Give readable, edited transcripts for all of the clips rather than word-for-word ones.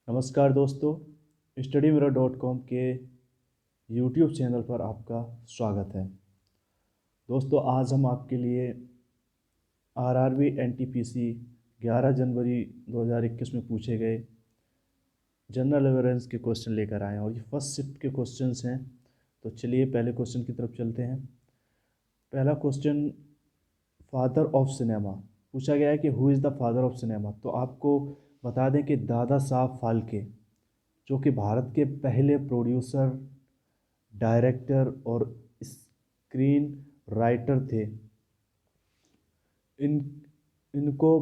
नमस्कार दोस्तों, StudyMirror.com के YouTube चैनल पर आपका स्वागत है। दोस्तों, आज हम आपके लिए RRB NTPC 11 जनवरी 2021 में पूछे गए जनरल अवेयरेंस के क्वेश्चन लेकर आए हैं और ये फर्स्ट शिफ्ट के क्वेश्चंस हैं। तो चलिए पहले क्वेश्चन की तरफ चलते हैं। पहला क्वेश्चन, फादर ऑफ सिनेमा पूछा गया है कि who is the father of cinema. तो आपको बता दें कि दादा साहब फाल्के, जो कि भारत के पहले प्रोड्यूसर, डायरेक्टर और स्क्रीन राइटर थे, इन इनको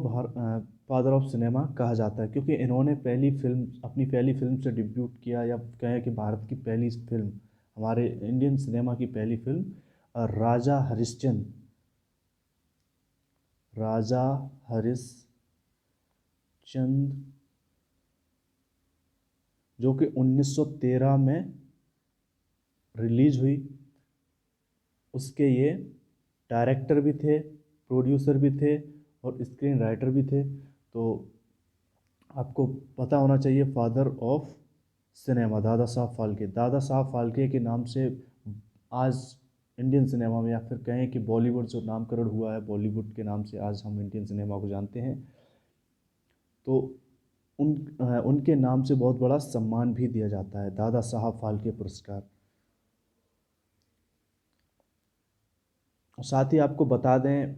फादर ऑफ सिनेमा कहा जाता है क्योंकि इन्होंने अपनी पहली फिल्म से डिब्यूट किया, या कहें कि भारत की पहली फिल्म, हमारे इंडियन सिनेमा की पहली फिल्म राजा हरिश्चंद्र, राजा हरिश्चंद्र, जो कि 1913 में रिलीज हुई। उसके ये डायरेक्टर भी थे, प्रोड्यूसर भी थे और स्क्रीन राइटर भी थे। तो आपको पता होना चाहिए father of cinema Dada Saheb Phalke. Dada Saheb Phalke के नाम से आज इंडियन सिनेमा में, या फिर कहें कि बॉलीवुड जो नामकरण हुआ है, बॉलीवुड के नाम से आज हम इंडियन सिनेमा को जानते हैं। तो उनके नाम से बहुत बड़ा सम्मान भी दिया जाता है, दादा साहब फाल्के पुरस्कार। और साथ ही आपको बता दें,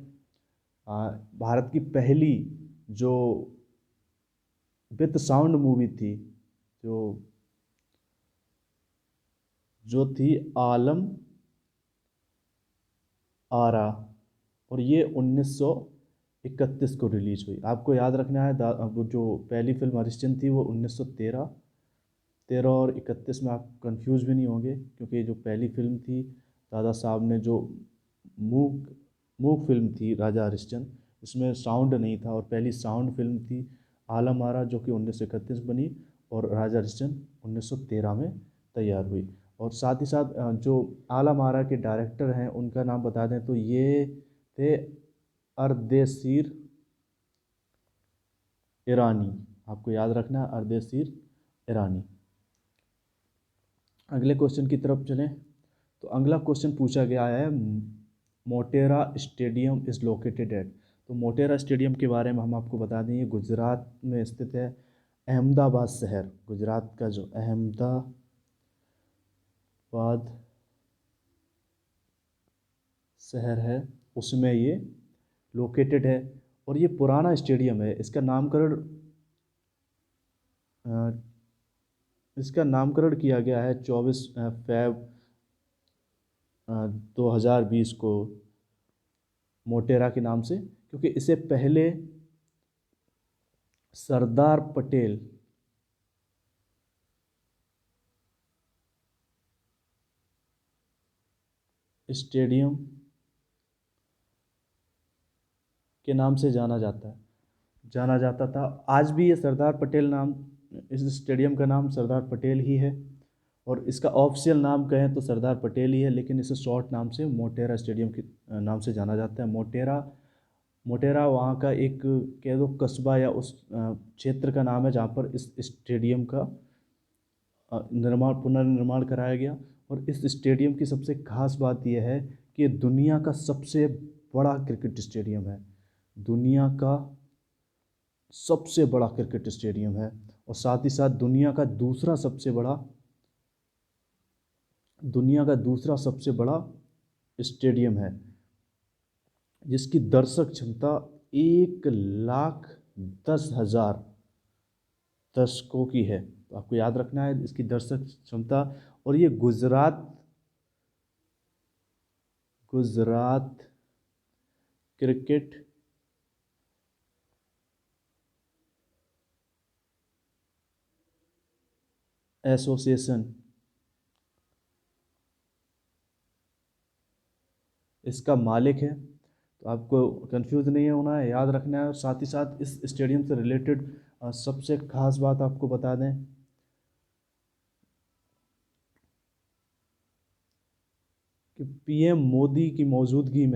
भारत की पहली जो विद साउंड मूवी थी, जो जो थी आलम आरा, और ये 1931 को रिलीज हुई। आपको याद रखना है, वो जो पहली फिल्म हरिश्चंद्र थी वो 1913 13 और 31 में आप कंफ्यूज भी नहीं होंगे, क्योंकि जो पहली फिल्म थी दादा साहब ने, जो मूक मूक फिल्म थी राजा हरिश्चंद्र, उसमें साउंड नहीं था, और पहली साउंड फिल्म थी आलम आरा, जो कि 1931 बनी, और राजा हरिश्चंद्र 1913 में तैयार हुई। और साथ ही साथ जो आलम आरा के डायरेक्टर हैं उनका नाम बता दें तो ये थे अर्देशीर ईरानी। आपको याद रखना है, अर्देशीर ईरानी। अगले क्वेश्चन की तरफ चलें। तो अगला क्वेश्चन पूछा गया है, Motera stadium is located at. तो मोटेरा स्टेडियम के बारे में हम आपको बता दें, ये गुजरात में स्थित है। अहमदाबाद शहर, गुजरात का जो अहमदाबाद शहर है उसमें ये लोकेटेड है। और ये पुराना स्टेडियम है। इसका नामकरण किया गया है 24 फ़रवरी 2020 को मोटेरा के नाम से, क्योंकि इसे पहले सरदार पटेल स्टेडियम के नाम से जाना जाता था। आज भी ये सरदार पटेल नाम, इस स्टेडियम का नाम सरदार पटेल ही है, और इसका ऑफिशियल नाम कहें तो सरदार पटेल ही है, लेकिन इसे शॉर्ट नाम से मोटेरा स्टेडियम के नाम से जाना जाता है। मोटेरा वहाँ का एक, कह दो, कस्बा या उस क्षेत्र का नाम है जहाँ पर इस स्टेडियम का पुनर्निर्माण कराया गया। और इस स्टेडियम की सबसे खास बात यह है कि दुनिया का सबसे बड़ा क्रिकेट स्टेडियम है, दुनिया का सबसे बड़ा क्रिकेट स्टेडियम है। और साथ ही साथ दुनिया का दूसरा सबसे बड़ा स्टेडियम है, जिसकी दर्शक क्षमता 1,10,000 दर्शकों की है। तो आपको याद रखना है इसकी दर्शक क्षमता। और ये गुजरात क्रिकेट एसोसिएशन इसका मालिक है। तो आपको कंफ्यूज नहीं होना है, याद रखना है। और साथ ही साथ इस स्टेडियम से रिलेटेड सबसे खास बात आपको बता दें कि पीएम मोदी जी की मौजूदगी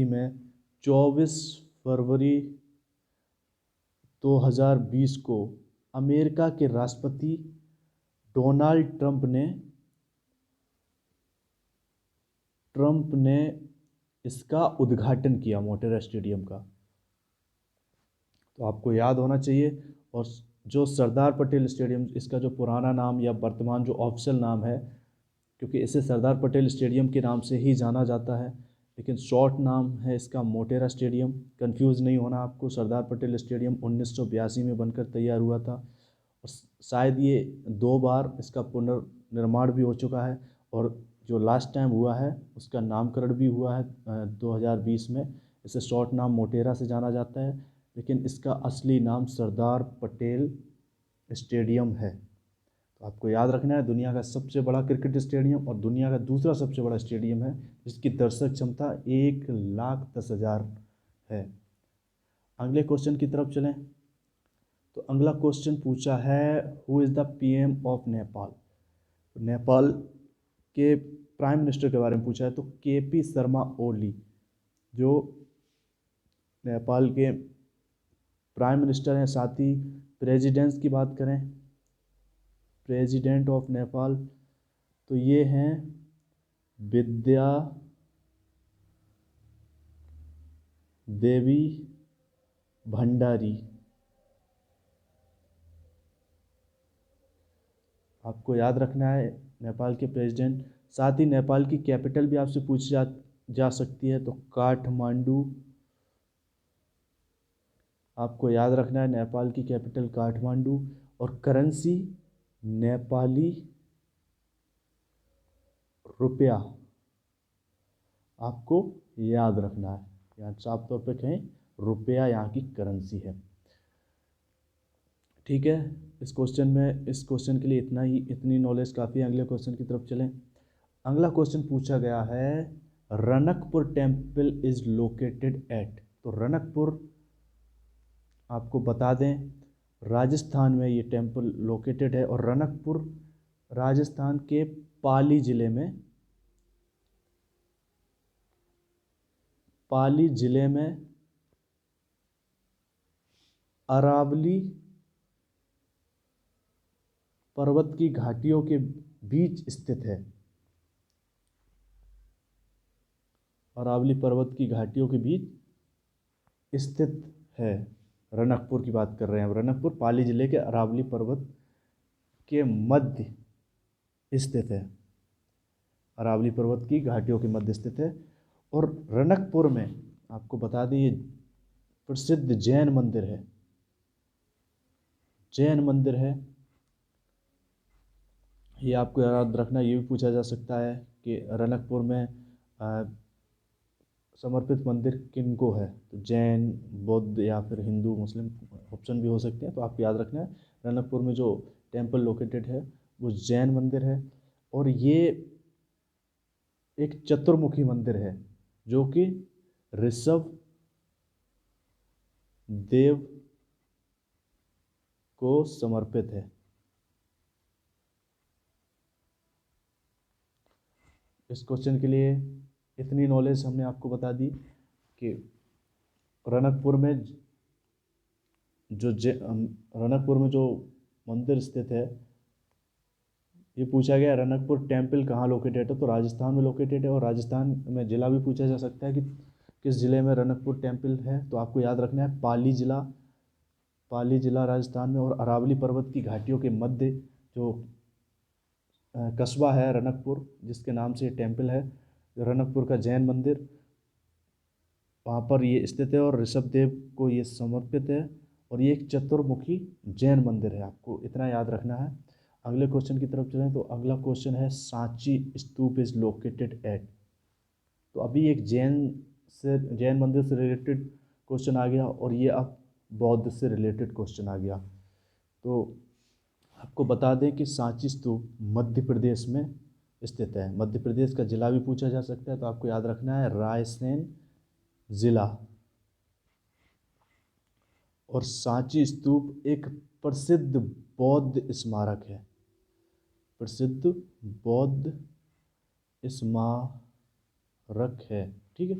में 24 फरवरी 2020 को अमेरिका के राष्ट्रपति डोनाल्ड ट्रंप ने इसका उद्घाटन किया, मोटेरा स्टेडियम का। तो आपको याद होना चाहिए। और जो सरदार पटेल स्टेडियम, इसका जो पुराना नाम या वर्तमान जो ऑफिशियल नाम है, क्योंकि इसे सरदार पटेल स्टेडियम के नाम से ही जाना जाता है, लेकिन शॉर्ट नाम है इसका मोटेरा स्टेडियम। कंफ्यूज नहीं होना आपको। सरदार पटेल स्टेडियम 1982 में बनकर तैयार हुआ था और शायद ये 2 बार इसका पुनर्निर्माण भी हो चुका है, और जो लास्ट टाइम हुआ है उसका नामकरण भी हुआ है 2020 में। इसे शॉर्ट नाम मोटेरा से जाना जाता है, लेकिन इसका असली नाम सरदार पटेल स्टेडियम है। तो आपको याद रखना है, दुनिया का सबसे बड़ा क्रिकेट स्टेडियम और दुनिया का दूसरा सबसे बड़ा स्टेडियम है, जिसकी दर्शक क्षमता 1,10,000 है। अगले क्वेश्चन की तरफ चलें। तो अगला क्वेश्चन पूछा है, who is the PM of Nepal. Nepal के प्राइम मिनिस्टर के बारे में पूछा है। तो केपी शर्मा ओली जो नेपाल के प्राइम मिनिस्टर हैं। साथ ही प्रेसिडेंट्स की बात करें, प्रेसिडेंट ऑफ नेपाल, तो ये हैं विद्या देवी भंडारी। आपको याद रखना है नेपाल के प्रेसिडेंट। साथ ही नेपाल की कैपिटल भी आपसे पूछी जा सकती है, तो काठमांडू। आपको याद रखना है नेपाल की कैपिटल काठमांडू। और करेंसी नेपाली रुपया आपको याद रखना है। यहाँ साफ तौर पे कहें, रुपया यहाँ की करेंसी है। ठीक है, इस क्वेश्चन के लिए इतना ही, इतनी नॉलेज काफ़ी है। अगले क्वेश्चन की तरफ चलें। अगला क्वेश्चन पूछा गया है, Ranakpur temple is located at. तो रनकपुर आपको बता दें राजस्थान में ये टेम्पल लोकेटेड है, और रनकपुर राजस्थान के पाली जिले में अरावली पर्वत की घाटियों के बीच स्थित है। अरावली पर्वत की घाटियों के बीच स्थित है। रनकपुर की बात कर रहे हैं। रनकपुर पाली जिले के अरावली पर्वत के मध्य स्थित है। अरावली पर्वत की घाटियों के मध्य स्थित है। और रनकपुर में आपको बता दें, ये प्रसिद्ध जैन मंदिर है। जैन मंदिर है, ये आपको याद रखना। ये भी पूछा जा सकता है कि रनकपुर में समर्पित मंदिर किनको है। तो जैन, बौद्ध या फिर हिंदू, मुस्लिम ऑप्शन भी हो सकते हैं। तो आपको याद रखना है रनकपुर में जो टेम्पल लोकेटेड है वो जैन मंदिर है। और ये एक चतुर्मुखी मंदिर है जो कि ऋषभ देव को समर्पित है। इस क्वेश्चन के लिए इतनी नॉलेज हमने आपको बता दी कि रनकपुर में जो मंदिर स्थित है, ये पूछा गया रनकपुर टेम्पल कहाँ लोकेटेड है। तो राजस्थान में लोकेटेड है, और राजस्थान में ज़िला भी पूछा जा सकता है कि किस ज़िले में रनकपुर टेम्पल है। तो आपको याद रखना है पाली ज़िला राजस्थान में। और अरावली पर्वत की घाटियों के मध्य जो कस्बा है रनकपुर, जिसके नाम से टेम्पल है, रनकपुर का जैन मंदिर, वहाँ पर ये स्थित है और ऋषभ देव को ये समर्पित है। और ये एक चतुर्मुखी जैन मंदिर है। आपको इतना याद रखना है। अगले क्वेश्चन की तरफ चलें। तो अगला क्वेश्चन है, सांची स्तूप इज लोकेटेड एट। तो अभी एक जैन मंदिर से रिलेटेड क्वेश्चन आ गया, और ये अब बौद्ध से रिलेटेड क्वेश्चन आ गया। तो आपको बता दें कि सांची स्तूप मध्य प्रदेश में स्थित है। मध्य प्रदेश का जिला भी पूछा जा सकता है। तो आपको याद रखना है रायसेन जिला। और सांची स्तूप एक प्रसिद्ध बौद्ध स्मारक है। प्रसिद्ध बौद्ध स्मारक है। ठीक है,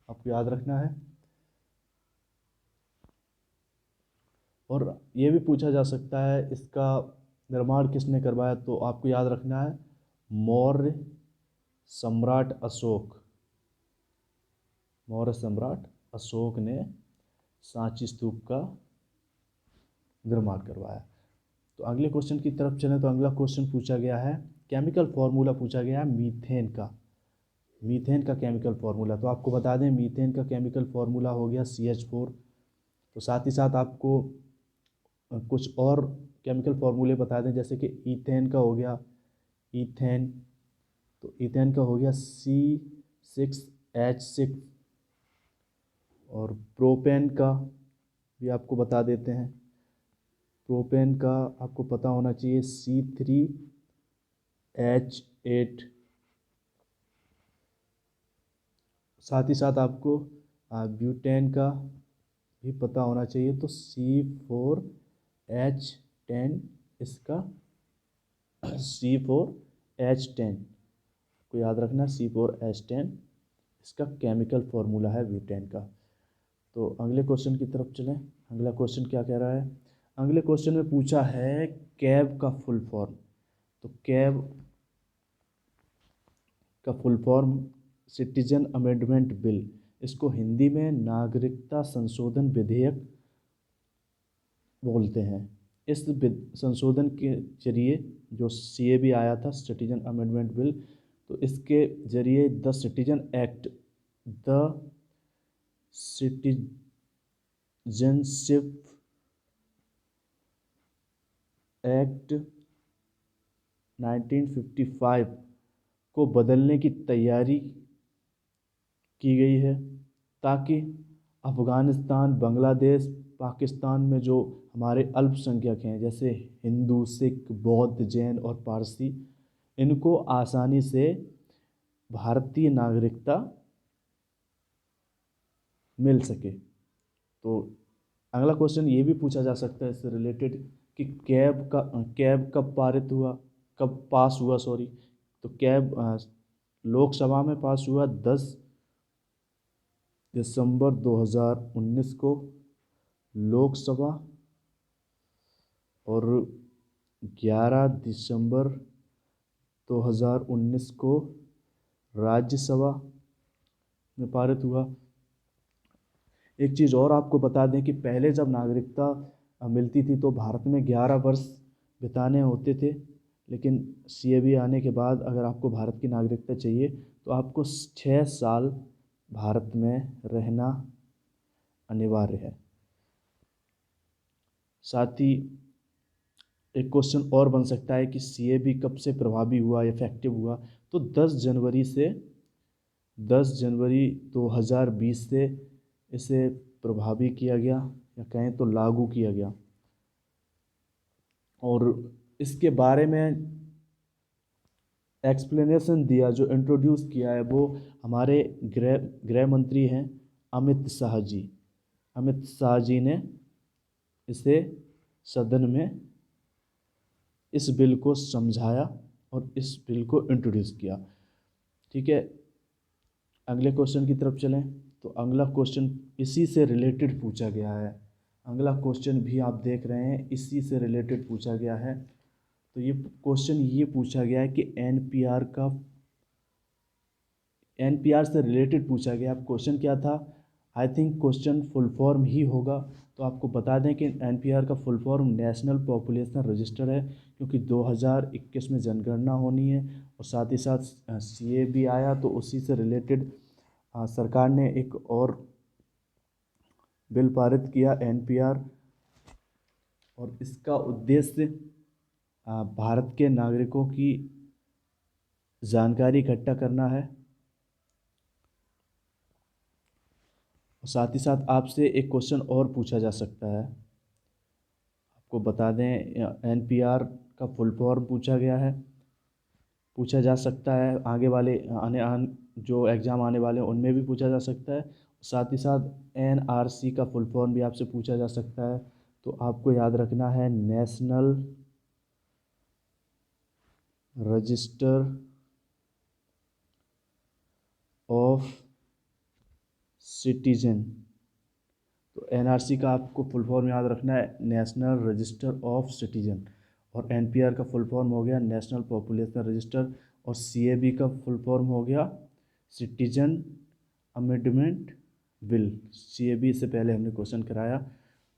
आपको याद रखना है। और ये भी पूछा जा सकता है इसका निर्माण किसने करवाया, तो आपको याद रखना है मौर्य सम्राट अशोक। मौर्य सम्राट अशोक ने सांची स्तूप का निर्माण करवाया। तो अगले क्वेश्चन की तरफ चलें तो अगला क्वेश्चन पूछा गया है, केमिकल फार्मूला पूछा गया है मीथेन का। मीथेन का केमिकल फार्मूला, तो आपको बता दें मीथेन का केमिकल फार्मूला हो गया CH4। तो साथ ही साथ आपको कुछ और केमिकल फार्मूले बता दें, जैसे कि ईथेन का हो गया ईथेन, तो ईथेन का हो गया C6H6। और प्रोपेन का भी आपको बता देते हैं, प्रोपेन का आपको पता होना चाहिए C3H8। साथ ही साथ आपको ब्यूटेन का भी पता होना चाहिए, तो C4H10 इसका C4H10 को याद रखना, C4H10 इसका केमिकल फार्मूला है ब्यूटेन का। तो अगले क्वेश्चन की तरफ चलें। अगला क्वेश्चन क्या कह रहा है, अगले क्वेश्चन में पूछा है कैब का फुल फॉर्म। तो कैब का full form citizen amendment bill, इसको हिंदी में नागरिकता संशोधन विधेयक बोलते हैं। इस संशोधन के जरिए जो CAB आया था, सिटीजन अमेंडमेंट बिल, तो इसके जरिए the citizen act, the citizenship act 1955 को बदलने की तैयारी की गई है, ताकि अफ़गानिस्तान, बांग्लादेश, पाकिस्तान में जो हमारे अल्पसंख्यक हैं, जैसे हिंदू, सिख, बौद्ध, जैन और पारसी, इनको आसानी से भारतीय नागरिकता मिल सके। तो अगला क्वेश्चन ये भी पूछा जा सकता है इससे रिलेटेड कि कैब कब पारित हुआ, कब पास हुआ, सॉरी। तो कैब लोकसभा में पास हुआ 10 दिसंबर 2019 को लोकसभा, और 11 दिसंबर 2019 को राज्यसभा में पारित हुआ। एक चीज़ और आपको बता दें कि पहले जब नागरिकता मिलती थी तो भारत में 11 वर्ष बिताने होते थे, लेकिन CAB आने के बाद अगर आपको भारत की नागरिकता चाहिए तो आपको 6 साल भारत में रहना अनिवार्य है। साथ ही एक क्वेश्चन और बन सकता है कि CAB कब से प्रभावी हुआ, इफेक्टिव हुआ, तो 10 जनवरी 2020 से इसे प्रभावी किया गया, या कहें तो लागू किया गया। और इसके बारे में एक्सप्लेनेशन दिया, जो इंट्रोड्यूस किया है, वो हमारे गृह मंत्री हैं अमित शाह जी। अमित शाह जी ने इसे सदन में इस बिल को समझाया और इस बिल को इंट्रोड्यूस किया। ठीक है, अगले क्वेश्चन की तरफ चलें। तो अगला क्वेश्चन इसी से रिलेटेड पूछा गया है। अगला क्वेश्चन भी आप देख रहे हैं इसी से रिलेटेड पूछा गया है। तो ये क्वेश्चन ये पूछा गया है कि NPR से रिलेटेड पूछा गया। अब क्वेश्चन क्या था, I think question full form ही होगा। तो आपको बता दें कि NPR का full form national population register है, क्योंकि 2021 में जनगणना होनी है। और साथ ही साथ CAB आया तो उसी से रिलेटेड सरकार ने एक और बिल पारित किया NPR, और इसका उद्देश्य भारत के नागरिकों की जानकारी इकट्ठा करना है। और साथ ही साथ आपसे एक क्वेश्चन और पूछा जा सकता है, आपको बता दें NPR का फुल फॉर्म पूछा जा सकता है, आगे वाले जो एग्ज़ाम आने वाले हैं उनमें भी पूछा जा सकता है। साथ ही साथ NRC का फुल फॉर्म भी आपसे पूछा जा सकता है। तो आपको याद रखना है नेशनल रजिस्टर ऑफ सिटीजन। तो एनआरसी का आपको फुल फॉर्म याद रखना है, नेशनल रजिस्टर ऑफ सिटीजन, और एनपीआर का फुल फॉर्म हो गया नेशनल पॉपुलेशन रजिस्टर, और सीएबी का फुल फॉर्म हो गया सिटीजन अमेंडमेंट बिल। सीएबी से पहले हमने क्वेश्चन कराया,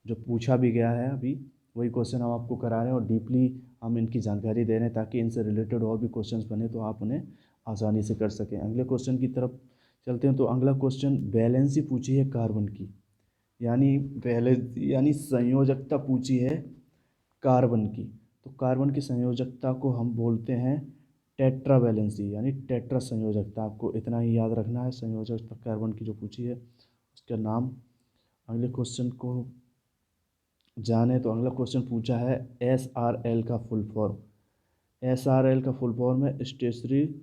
जो पूछा भी गया है अभी वही क्वेश्चन हम आपको करा रहे हैं, और डीपली हम इनकी जानकारी दे रहे हैं ताकि इनसे रिलेटेड और भी क्वेश्चंस बने तो आप उन्हें आसानी से कर सकें। अगले क्वेश्चन की तरफ चलते हैं। तो अगला क्वेश्चन बैलेंसी पूछी है कार्बन की, यानी संयोजकता पूछी है कार्बन की। तो कार्बन की संयोजकता को हम बोलते हैं टेट्रा वैलेंसी, यानी टेट्रा संयोजकता। आपको इतना ही याद रखना है, संयोजकता कार्बन की जो पूछी है उसका नाम। अगले क्वेश्चन को जाने तो अगला क्वेश्चन पूछा है SRL का फुल फॉर्म। SRL का फुल फॉर्म है स्टेशनरी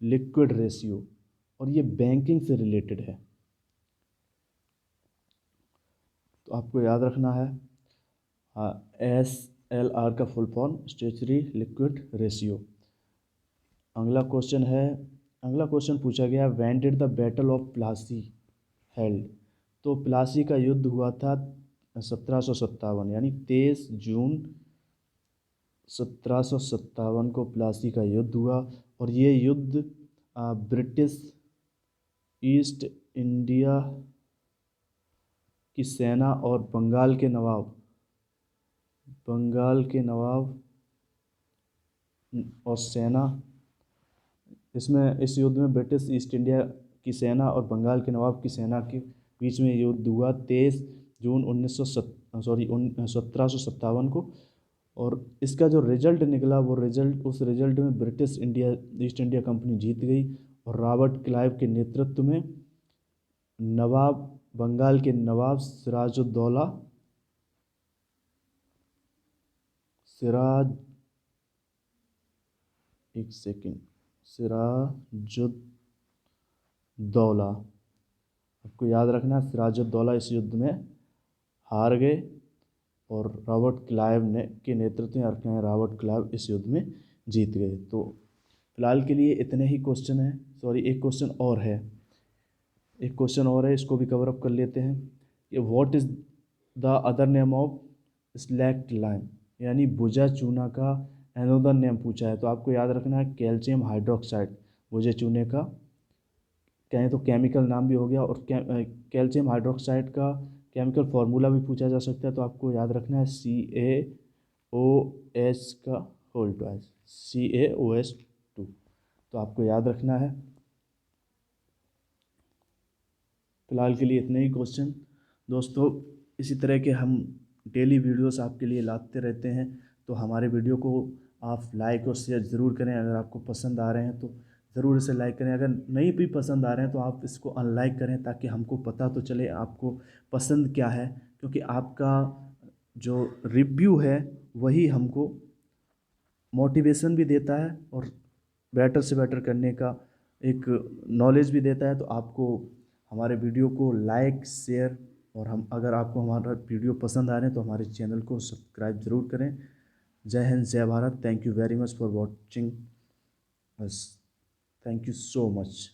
लिक्विड रेशियो, और ये बैंकिंग से रिलेटेड है, तो आपको याद रखना है। SLR का full form stationary liquid ratio. अगला क्वेश्चन पूछा गया when did the battle of Plassey held. तो प्लासी का युद्ध हुआ था 1757, यानी 23 जून 1757 को प्लासी का युद्ध हुआ, और ये युद्ध ब्रिटिश ईस्ट इंडिया की सेना और बंगाल के नवाब और सेना, इस युद्ध में ब्रिटिश ईस्ट इंडिया की सेना और बंगाल के नवाब की सेना के बीच में युद्ध हुआ 23 जून 1757 को। और इसका जो रिजल्ट निकला उस रिजल्ट में ब्रिटिश ईस्ट इंडिया कंपनी जीत गई, और रॉबर्ट क्लाइव के नेतृत्व में बंगाल के नवाब सिराजुद्दौला सिराजुद्दौला, आपको याद रखना है, सिराजुद्दौला इस युद्ध में हार गए, और रॉबर्ट क्लाइव के नेतृत्व में रॉबर्ट क्लाइव इस युद्ध में जीत गए। तो फिलहाल के लिए इतने ही क्वेश्चन हैं। एक क्वेश्चन और है, इसको भी कवर अप कर लेते हैं कि what is the other name of select lime, यानी भुजा चूना का अनदर नेम पूछा है। तो आपको याद रखना है कैल्शियम हाइड्रोक्साइड, भुजा चूने का कहें तो केमिकल नाम भी हो गया, और कैल्शियम हाइड्रोक्साइड का केमिकल फार्मूला भी पूछा जा सकता है। तो आपको याद रखना है CaOH का होल ट्वाइस, CaOH2। तो आपको याद रखना है। फिलहाल के लिए इतने ही क्वेश्चन दोस्तों। इसी तरह के हम डेली वीडियोस आपके लिए लाते रहते हैं, तो हमारे वीडियो को आप लाइक और शेयर ज़रूर करें। अगर आपको पसंद आ रहे हैं तो ज़रूर इसे लाइक करें, अगर नहीं भी पसंद आ रहे हैं तो आप इसको अनलाइक करें, ताकि हमको पता तो चले आपको पसंद क्या है, क्योंकि आपका जो रिव्यू है वही हमको मोटिवेशन भी देता है और बेटर से बेटर करने का एक नॉलेज भी देता है। तो आपको हमारे वीडियो को लाइक शेयर, और अगर आपको हमारा वीडियो पसंद आ रहे हैं तो हमारे चैनल को सब्सक्राइब ज़रूर करें। जय हिंद, जय Bharat. Thank you very much for watching us. Thank you so much.